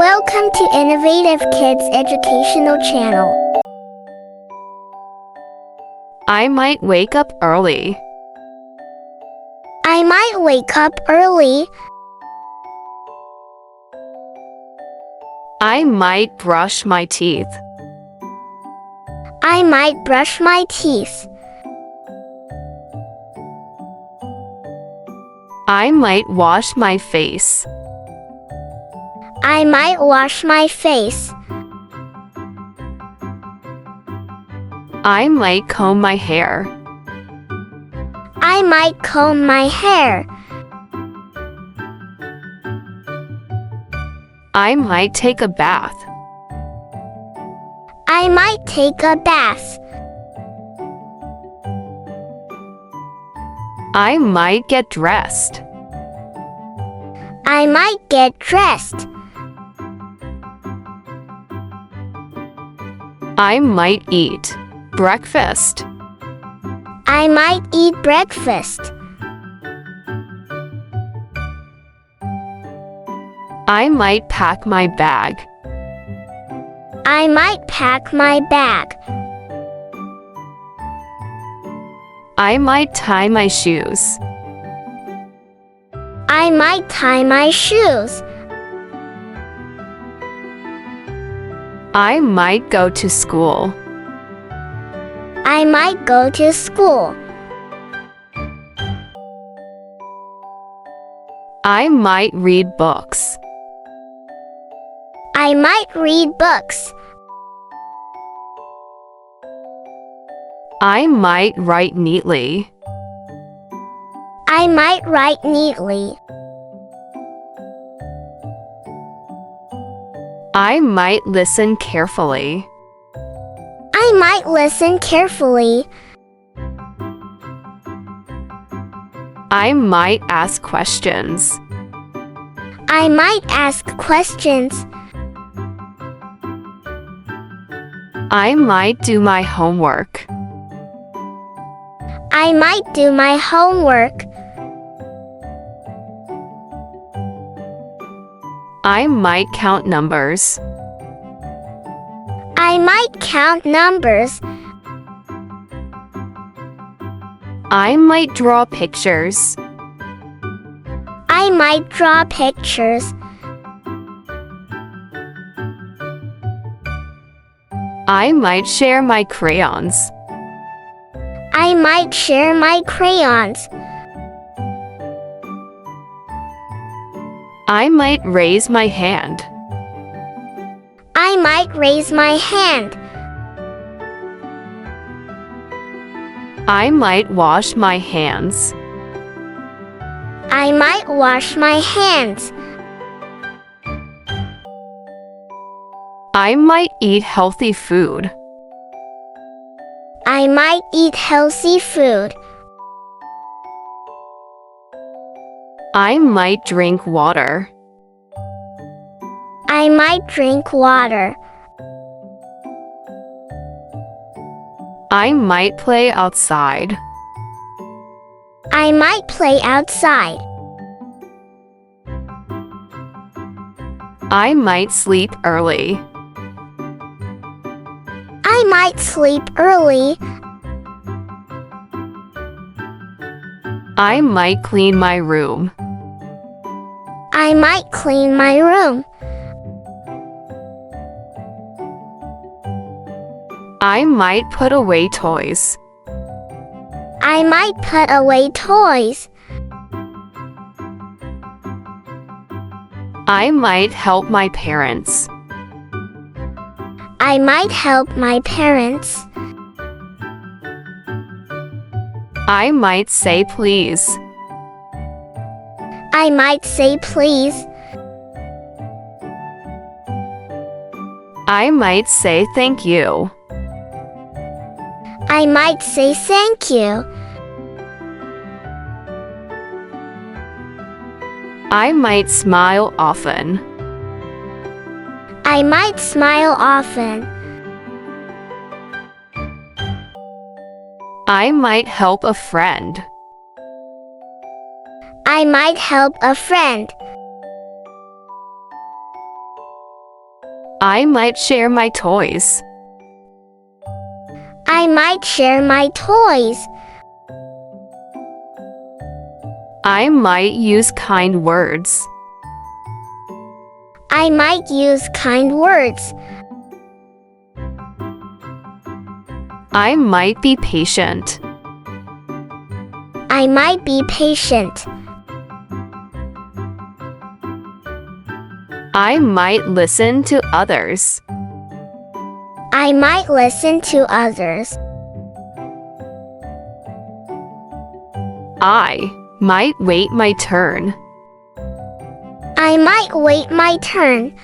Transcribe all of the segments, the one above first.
Welcome to Innovative Kids Educational Channel. I might wake up early. I might wake up early. I might brush my teeth. I might brush my teeth. I might wash my face. I might wash my face. I might comb my hair. I might comb my hair. I might take a bath. I might take a bath. I might get dressed. I might get dressed. I might eat breakfast. I might eat breakfast. I might pack my bag. I might pack my bag. I might tie my shoes. I might tie my shoes. I might go to school. I might go to school. I might read books. I might read books. I might write neatly. I might write neatly. I might listen carefully. I might listen carefully. I might ask questions. I might ask questions. I might do my homework. I might do my homework. I might count numbers. I might count numbers. I might draw pictures. I might draw pictures. I might share my crayons. I might share my crayons. I might raise my hand. I might raise my hand. I might wash my hands. I might wash my hands. I might eat healthy food. I might eat healthy food. I might drink water. I might drink water. I might play outside. I might play outside. I might sleep early. I might sleep early. I might clean my room. I might clean my room. I might put away toys. I might put away toys. I might help my parents. I might help my parents. I might say please. I might say please. I might say thank you. I might say thank you. I might smile often. I might smile often. I might help a friend. I might help a friend. I might share my toys. I might share my toys. I might use kind words. I might use kind words. I might be patient. I might be patient. I might listen to others. I might listen to others. I might wait my turn. I might wait my turn.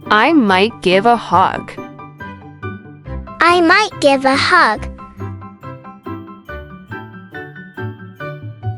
I might give a hug. I might give a hug.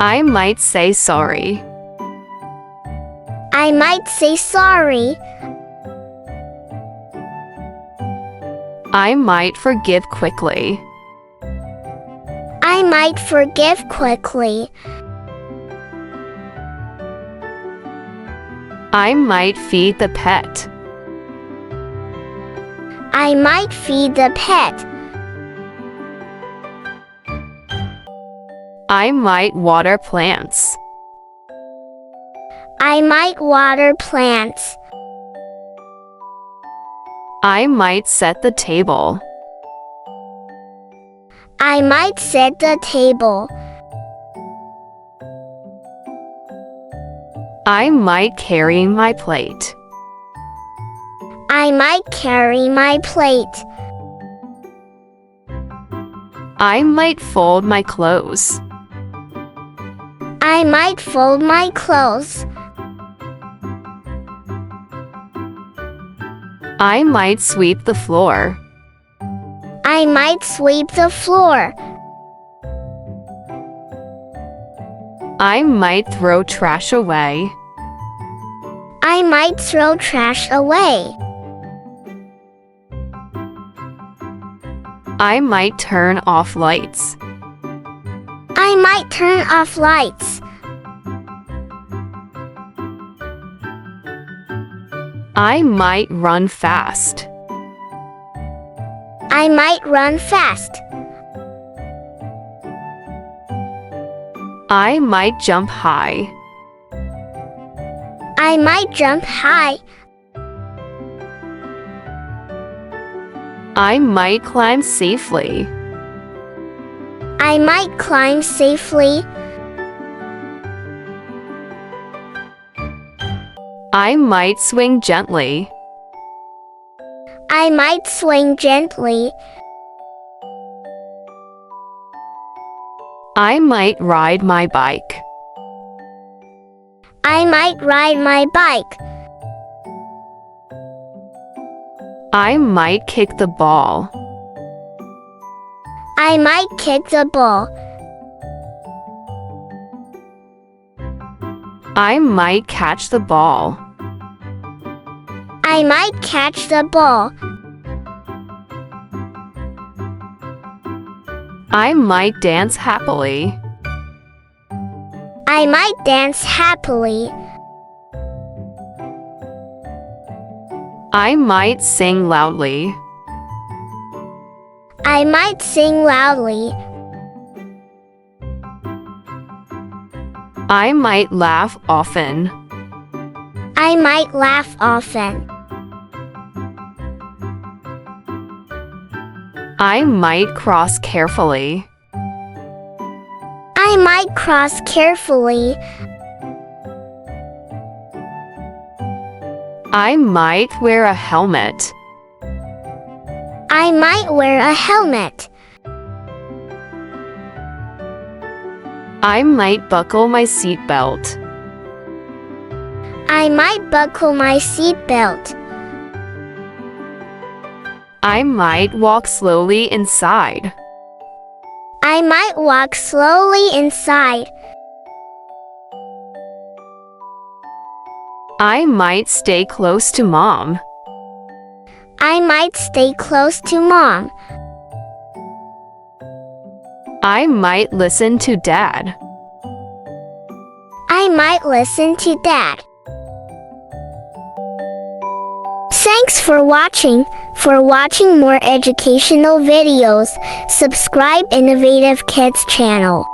I might say sorry. I might say sorry. I might forgive quickly. I might forgive quickly. I might feed the pet. I might feed the pet. I might water plants. I might water plants. I might set the table. I might set the table. I might carry my plate. I might carry my plate. I might fold my clothes. I might fold my clothes. I might sweep the floor. I might sweep the floor. I might throw trash away. I might throw trash away. I might turn off lights. I might turn off lights. I might run fast. I might run fast. I might jump high. I might jump high. I might climb safely. I might climb safely. I might swing gently. I might swing gently. I might ride my bike. I might ride my bike. I might kick the ball. I might kick the ball. I might catch the ball. I might catch the ball. I might dance happily. I might dance happily. I might sing loudly. I might sing loudly. I might laugh often. I might laugh often. I might cross carefully. I might cross carefully. I might wear a helmet. I might wear a helmet. I might buckle my seatbelt. I might buckle my seatbelt. I might walk slowly inside. I might walk slowly inside. I might stay close to Mom. I might stay close to Mom. I might listen to Dad. I might listen to Dad. Thanks for watching. For watching more educational videos, subscribe Innovative Kids channel.